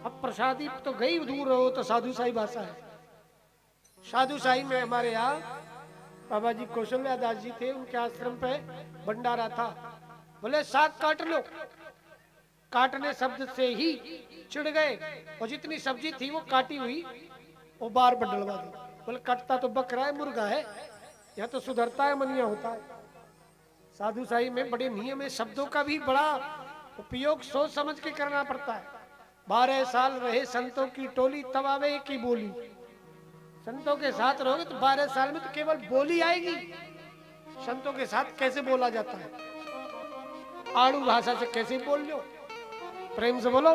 अब प्रसादी तो गई दूर रहो तो साधु साई भाषा है। साधु साई में हमारे यहाँ बाबा जी कौशल्या दास जी थे, उनके आश्रम पे भंडारा था। बोले साग काट लो, काटने शब्द से ही चिढ़ गए और जितनी सब्जी थी वो काटी हुई वो बार पर डलवा दी। बोले कटता तो बकरा है, मुर्गा है, यह तो सुधरता है, मनिया होता है। साधु साई में बड़े नियम है, शब्दों का भी बड़ा उपयोग सोच समझ के करना पड़ता है। 12 साल रहे संतों की टोली, तब आवे एक ही बोली। संतों के साथ रहोगे तो 12 साल में तो केवल बोली आएगी। संतों के साथ कैसे बोला जाता है, आड़ू भाषा से कैसे बोल लो, प्रेम से बोलो।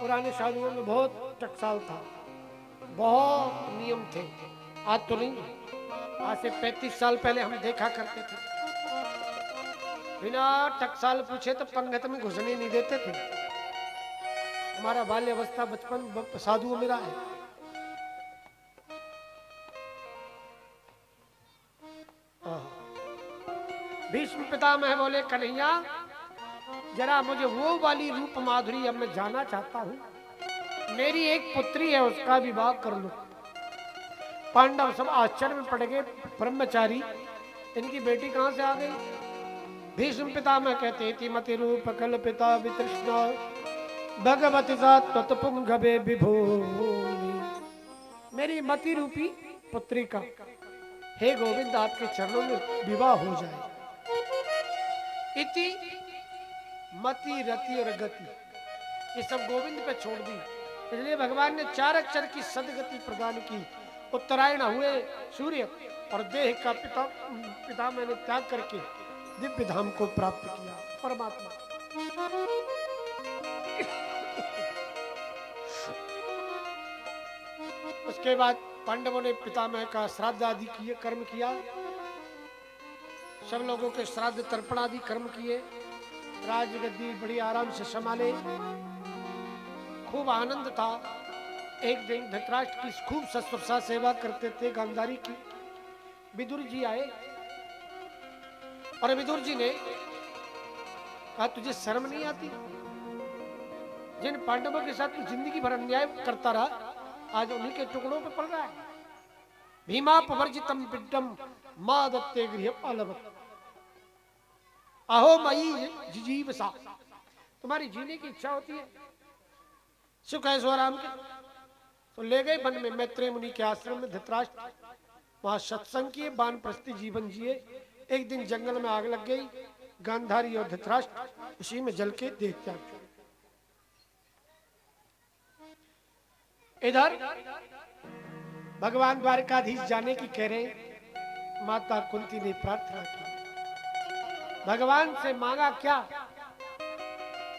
पुराने साधुओं में बहुत टकसाल था, बहुत नियम थे। आज तो नहीं, आज से 35 साल पहले हम देखा करते थे, बिना टकसाल पूछे तो पंगत में घुसने नहीं देते थे। हमारा बाल्य अवस्था बचपन साधुओं में रहा है। भीष्म पितामह बोले कन्हैया जरा मुझे वो वाली रूप माधुरी अब मैं जाना चाहता हूँ। मेरी एक पुत्री है, उसका विवाह कर लो। पांडव सब आश्चर्य में पड़ गए, ब्रह्मचारी इनकी बेटी कहां से आ गई। भीष्म पितामह कहते थी मति रूप कल्पिता वितृष्णा भगवती तत्पुंगवे विभूमि। मेरी मति रूपी पुत्री का हे गोविंद आपके चरणों में विवाह हो जाए। इति मति रति और गति ये सब गोविंद पे छोड़ दी, इसलिए भगवान ने 4 अक्षर की सदगति प्रदान की। उत्तरायण हुए सूर्य और देह का पिता मैंने त्याग करके दिव्य धाम को प्राप्त किया परमात्मा। उसके बाद पांडवों ने पितामह का श्राद्ध आदि किए, कर्म किया। सब लोगों के श्राद्ध तर्पण आदि कर्म किए। राजगद्दी बड़ी आराम से संभाले, खूब आनंद था। एक दिन धृतराष्ट्र की खूब सत्सुरसा सेवा करते थे गांधारी की। विदुर जी आए और विदुर जी ने कहा तुझे शर्म नहीं आती, जिन पांडवों के साथ जिंदगी भर अन्याय करता रहा आज उन्हीं के टुकड़ों पे पड़ रहा है। भीमा पवर्जितम विड्डम मां दत्ते गृह पालवत अहो मई जीव सा। तुम्हारी जीने की इच्छा होती है, सुख है स्वराम के तो ले गए वन में मैत्रेय मुनि के आश्रम में धृतराष्ट्र, वहां सत्संग किए, वानप्रस्थी जीवन जिए। एक दिन जंगल में आग लग गई, गांधारी और धृतराष्ट्र उसी में जल के देह त्याग। इधर भगवान द्वारकाधीश जाने की कह रहे, माता कुंती ने प्रार्थना की, भगवान से मांगा क्या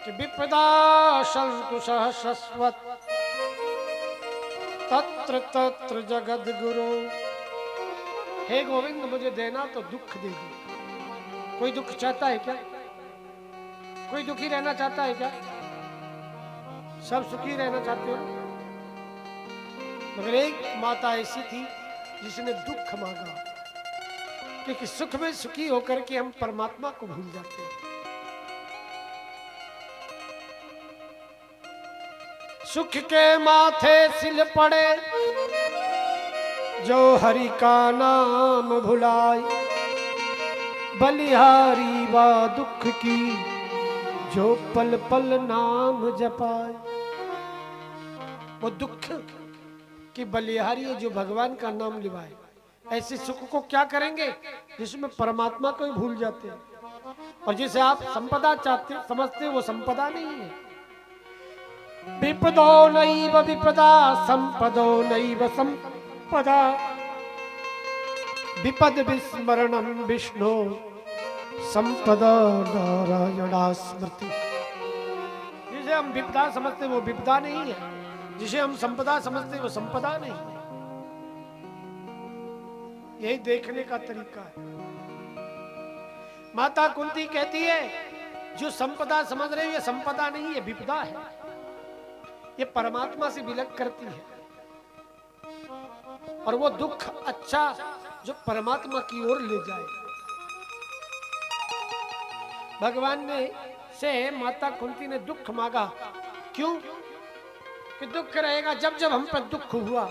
कि विपदा संतु सहस्रस्वत तत्र तत्र जगद गुरु। हे गोविंद मुझे देना तो दुख दे दो। कोई दुख चाहता है क्या? कोई दुखी रहना चाहता है क्या? सब सुखी रहना चाहते हो, मगर एक माता ऐसी थी जिसने दुख मांगा, क्योंकि सुख में सुखी होकर के हम परमात्मा को भूल जाते हैं। सुख के माथे सिल पड़े जो हरि का नाम भुलाए, बलिहारी वा दुख की जो पल पल नाम जपाए। वो दुख की बलिहारी है जो भगवान का नाम लिवाए। ऐसे सुख को क्या करेंगे जिसमें परमात्मा को ही भूल जाते हैं, और जिसे आप संपदा चाहते समझते वो संपदा नहीं है। विपदो नैव विपदा संपदो नैव संपदा विपद विस्मरणं विष्णु संपदा नारायणा स्मृति। जिसे हम विपदा समझते वो विपदा नहीं है, जिसे हम संपदा समझते वो संपदा नहीं है। यही देखने का तरीका है। माता कुंती कहती है जो संपदा समझ रहे हो ये संपदा नहीं है, विपदा है। ये परमात्मा से विलग करती है, और वो दुख अच्छा जो परमात्मा की ओर ले जाए। भगवान ने से माता कुंती ने दुख मांगा। क्यों कि दुख रहेगा जब जब हम पर दुख हुआ।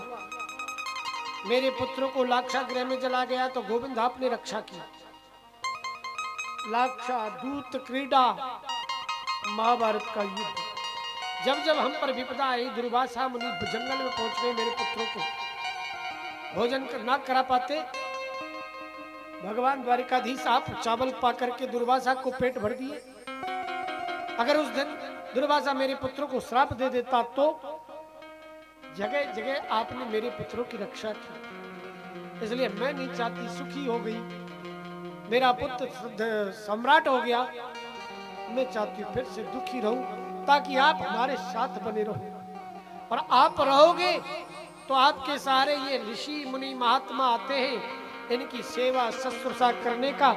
मेरे पुत्रों को लाक्षागृह में जला गया तो गोविंद आपने रक्षा की। लाक्षा दूत क्रीड़ा महाभारत का युद्ध। जब जब हम पर विपदा आई, दुर्वासा मुनि जंगल में पहुंच गए, मेरे पुत्रों को भोजन ना करा पाते। भगवान द्वारिकाधीश आप चावल पा करके दुर्वासा को पेट भर दिए। अगर उस दिन दुर्वासा मेरे पुत्रों को श्राप दे देता तो जगह जगह आपने मेरे पुत्रों की रक्षा की। इसलिए मैं नहीं चाहती, सुखी हो गई, मेरा पुत्र सम्राट हो गया, मैं चाहती हूँ फिर से दुखी रहूं ताकि आप हमारे साथ बने रहो। और आप रहोगे तो आपके सहारे ये ऋषि मुनि महात्मा आते हैं, इनकी सेवा शुश्रूषा करने का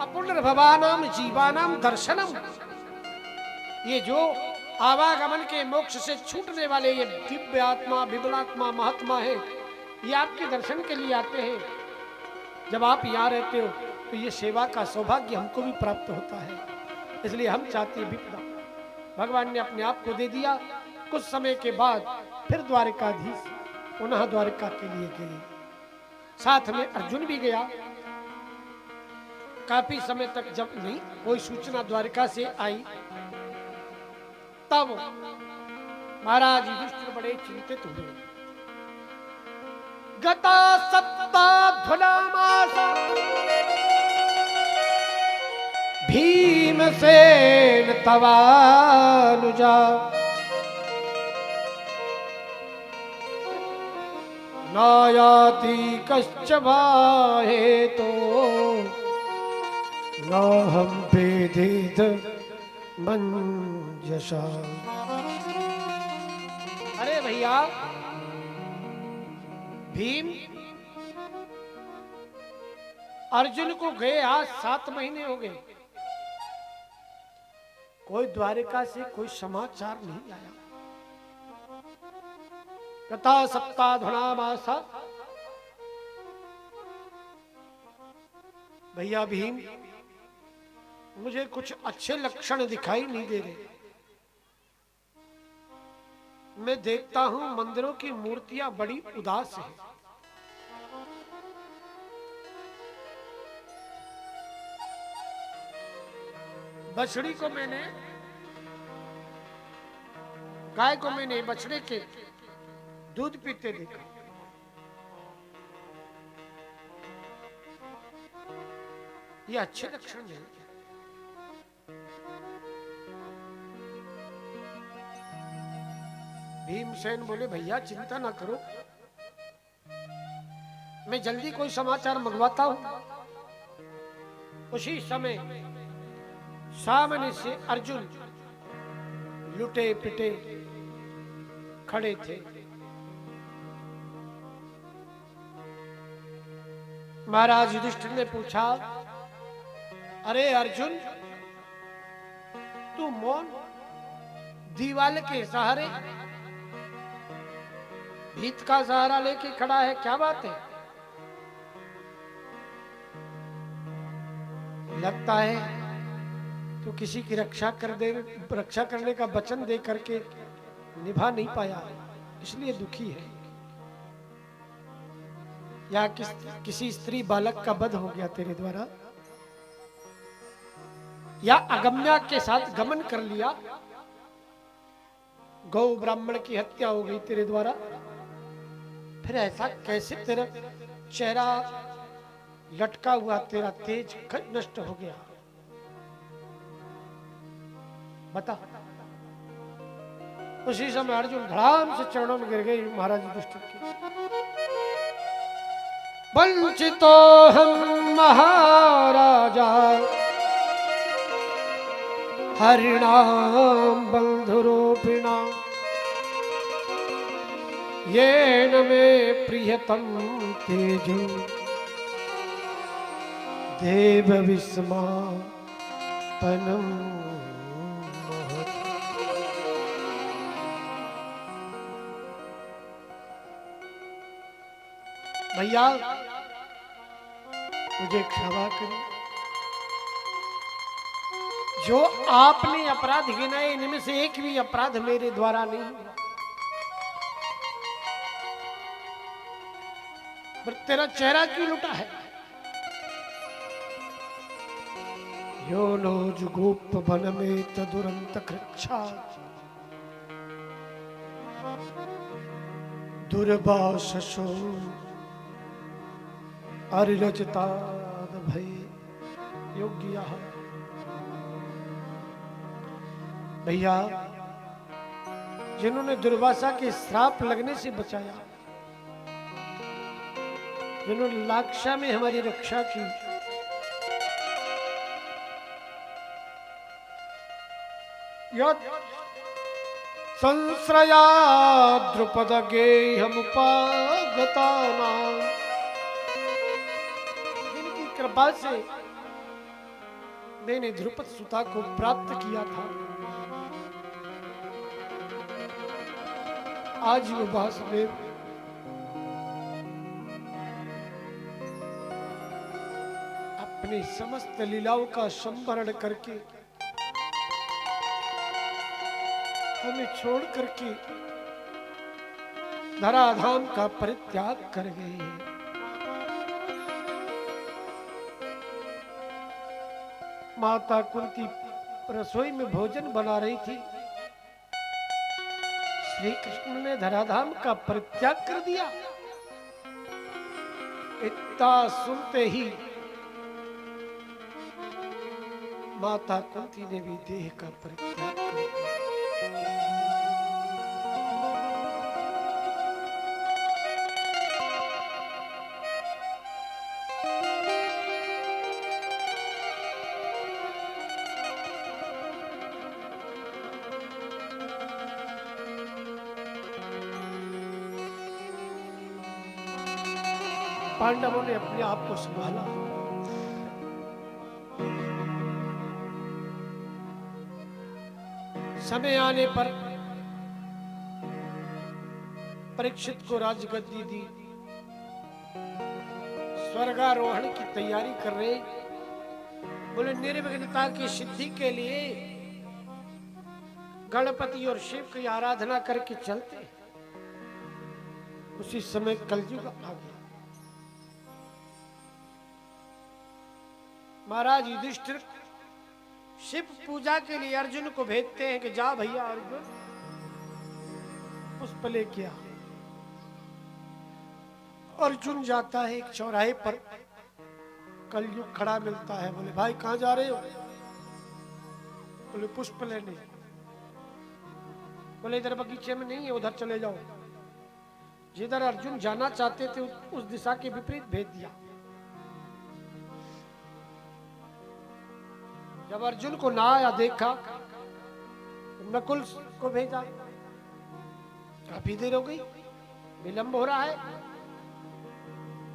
अपुनर्भवानाम जीवानाम दर्शनम। ये जो आवागमन के मोक्ष से छूटने वाले ये दिव्य आत्मा विमलात्मा महात्मा है, ये आपके दर्शन के लिए आते हैं। जब आप यहाँ रहते हो तो ये सेवा का सौभाग्य हमको भी प्राप्त होता है। इसलिए हम चाहते हैं विपदा, भगवान ने अपने आप को दे दिया। कुछ समय के बाद फिर द्वारिकाधीश पुनः द्वारिका के लिए गए, साथ में अर्जुन भी गया। काफी समय तक जब नहीं कोई सूचना द्वारिका से आई, तब महाराज युधिष्ठिर बड़े चिंतित हुए। गता सत्ता धुनामासा भीमसेन तवानुजा नायाति कश्च बाहेतो नाहं वेदेत मंजसा। अरे भैया, भीम अर्जुन को गए आज 7 महीने हो गए, कोई द्वारिका से कोई समाचार नहीं आया। गता सप्ताधुना मासा। भैया भीम, मुझे कुछ अच्छे लक्षण दिखाई नहीं दे रहे। मैं देखता हूं मंदिरों की मूर्तियां बड़ी उदास हैं। बछड़ी को मैंने, गाय को मैंने बछड़े के दूध पीते देखा। ये अच्छे लक्षण नहीं। भीमसेन बोले, भैया चिंता ना करो, मैं जल्दी कोई समाचार मंगवाता हूं। उसी समय सामने से अर्जुन लुटे पिटे खड़े थे। महाराज युधिष्ठिर ने पूछा, अरे अर्जुन, तू मौन, दीवाल के सहारे भीत का सहारा लेके खड़ा है, क्या बात है? लगता है तो किसी की रक्षा करने का वचन दे करके निभा नहीं पाया, इसलिए दुखी है। या किसी स्त्री बालक का वध हो गया तेरे द्वारा, या अगम्या के साथ गमन कर लिया, गौ ब्राह्मण की हत्या हो गई तेरे द्वारा। फिर ऐसा कैसे तेरा चेहरा लटका हुआ, तेरा तेज नष्ट हो गया, बता। उसी समय अर्जुन धड़ाम से चरणों में गिर गए महाराज युधिष्ठिर के। वंचितो हम महाराजा हरिणाम बंधुरूपिणा येन मे प्रियतम तेजो देव विस्मापनम। भैया मुझे क्षमा करें, जो आपने अपराध गिनाए इनमें से एक भी अपराध मेरे द्वारा नहीं हुआ। पर तेरा चेहरा क्यों लुटा है? यो नो जुगोप वन में तदुरंत कृच्छा दुर्भाषो अरिरचिताद भय योग्य। भैया, जिन्होंने दुर्वासा के श्राप लगने से बचाया, जिन्होंने लाक्षा में हमारी रक्षा की, संश्रया द्रुपद गेहमुपागता नाम, जिनकी कृपा से मैंने द्रुपद सुता को प्राप्त किया था, आज वो वासुदेव अपनी समस्त लीलाओं का संवरण करके हमें छोड़ करके धराधाम का परित्याग कर गए हैं। माता कुंती रसोई में भोजन बना रही थी, श्री कृष्ण ने धराधाम का परित्याग कर दिया। इतना सुनते ही माता कुंती ने भी देह का परित्याग कर दिया। पांडवों ने अपने आप को संभाला। समय आने पर परीक्षित को राजगद्दी दी, स्वर्गारोहण की तैयारी कर रहे। बोले निर्विघ्नता की सिद्धि के लिए गणपति और शिव की आराधना करके चलते। उसी समय कलयुग आ गया। महाराज युधिष्ठिर शिव पूजा के लिए अर्जुन को भेजते हैं कि जा भैया अर्जुन पुष्प लेके आ। अर्जुन जाता है, एक चौराहे पर कलयुग खड़ा मिलता है। बोले भाई कहां जा रहे हो? बोले पुष्प लेने। बोले इधर बगीचे में नहीं है, उधर चले जाओ। जिधर अर्जुन जाना चाहते थे उस दिशा के विपरीत भेज दिया। जब अर्जुन को ना आया देखा, नकुल को भेजा। काफी देर हो गई, विलंब हो रहा है।